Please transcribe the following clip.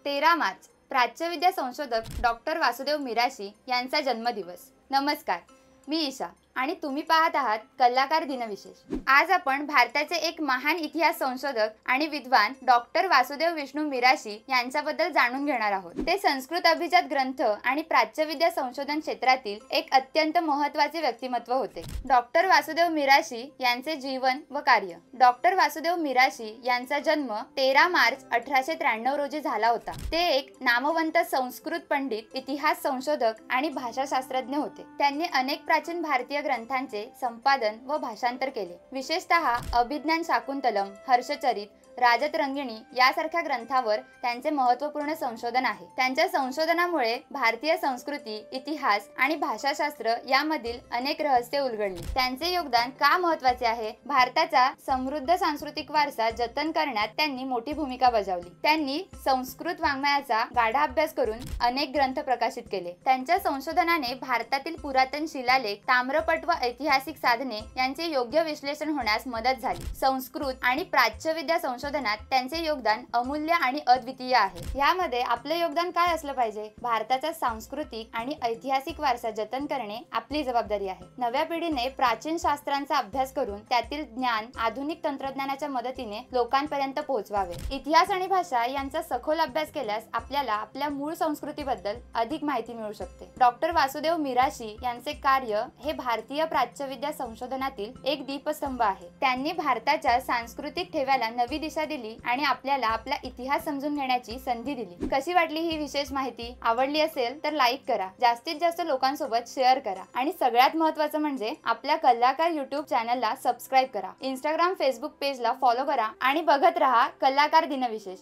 13 मार्च प्राच्यविद्या संशोधक डॉक्टर वासुदेव मिराशी यांचा जन्मदिवस। नमस्कार, मी ईशा आणि तुम्ही पाहत आहात कलाकार दिनविशेष। आज आपण भारताचे एक महान इतिहास संशोधक आणि विद्वान डॉक्टर वासुदेव विष्णू मिराशी यांच्याबद्दल जाणून घेणार आहोत। ते संस्कृत अभिजात ग्रंथ आणि प्राच्यविद्या संशोधन क्षेत्रातील एक अत्यंत महत्त्वाचे व्यक्तिमत्व होते। डॉक्टर वासुदेव मिराशी यांचे जीवन व कार्य। डॉक्टर वासुदेव मिराशी यांचा जन्म 13 मार्च 1893 रोजी झाला होता। ते एक नामवंत संस्कृत पंडित, इतिहास संशोधक आणि भाषाशास्त्रज्ञ होते। त्यांनी अनेक प्राचीन भारतीय ग्रंथांचे संपादन व भाषांतर केले। विशेषतः अभिज्ञान शाकुंतलम, हर्षचरित, राजतरंगिणी यासारख्या ग्रंथावर त्यांचे महत्त्वपूर्ण संशोधन आहे। त्यांच्या संशोधनामुळे भारतीय संस्कृती, इतिहास आणि भाषाशास्त्र यामधील अनेक रहस्य उलगडली। त्यांचे योगदान का महत्त्वाचे आहे? भारताचा समृद्ध सांस्कृतिक वारसा जतन करण्यात त्यांनी मोठी भूमिका बजावली। त्यांनी संस्कृत वाङ्मयाचा गाढा अभ्यास करून अनेक ग्रंथ प्रकाशित केले। त्यांच्या संशोधनाने भारतातील पुरातन शिलालेख, ताम्रपट व ऐतिहासिक साधने यांचे योग्य विश्लेषण होण्यास मदत झाली। संस्कृत आणि प्राच्यविद्या संशोधनात त्यांचे योगदान अमूल्य आणि अद्वितीय आहे। यामध्ये आपले योगदान काय असलं पाहिजे? भारताचा सांस्कृतिक आणि ऐतिहासिक वारसा जतन करणे आपली जबाबदारी आहे। नव्या पिढीने प्राचीन शास्त्रांचा अभ्यास करून त्यातील ज्ञान आधुनिक तंत्रज्ञानाच्या मदतीने लोकांपर्यंत पोहोचवावे। इतिहास आणि भाषा यांचा सखोल अभ्यास केल्यास आपल्याला आपल्या मूळ संस्कृतीबद्दल अधिक माहिती मिळू शकते। डॉक्टर वासुदेव मिराशी यांचे कार्य हे भारतीय प्राच्यविद्या संशोधनातील एक दीपस्तंभ आहे। त्यांनी भारताच्या सांस्कृतिक ठेव्याला नवी दिशा दिली आणि आपल्याला आपला इतिहास समजून घेण्याची संधी दिली। कशी वाटली ही विशेष माहिती? आवडली असेल तर लाईक करा, जास्तीत जास्त लोकांसोबत शेअर करा आणि सगळ्यात महत्त्वाचं म्हणजे आपल्या कलाकार YouTube चॅनलला सबस्क्राइब करा। इंस्टाग्राम, फेसबुक पेजला फॉलो करा आणि बघत रहा कलाकार दिनविशेष।